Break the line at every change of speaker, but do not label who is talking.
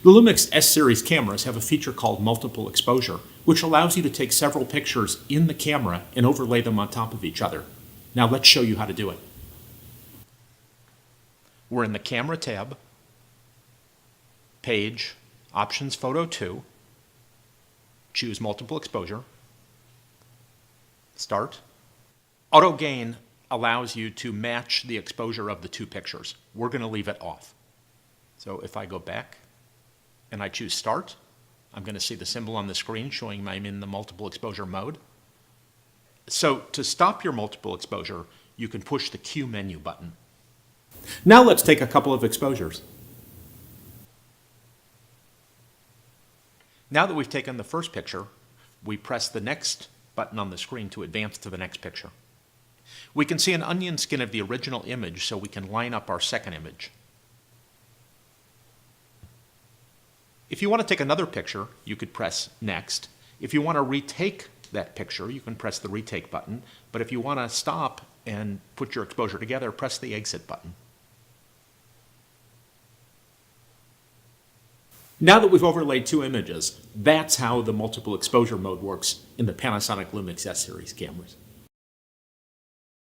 The Lumix S Series cameras have a feature called multiple exposure, which allows you to take several pictures in the camera and overlay them on top of each other. Now let's show you how to do it. We're in the Camera tab, Page, Options Photo 2, choose Multiple Exposure, Start. Auto Gain allows you to match the exposure of the two pictures. We're going to leave it off. So if I go back and I choose Start, I'm going to see the symbol on the screen showing I'm in the multiple exposure mode. So to stop your multiple exposure, you can push the Q menu button. Now let's take a couple of exposures. Now that we've taken the first picture, we press the next button on the screen to advance to the next picture. We can see an onion skin of the original image, so we can line up our second image. If you want to take another picture, you could press Next. If you want to retake that picture, you can press the Retake button. But if you want to stop and put your exposure together, press the Exit button. Now that we've overlaid two images, that's how the multiple exposure mode works in the Panasonic Lumix S Series cameras.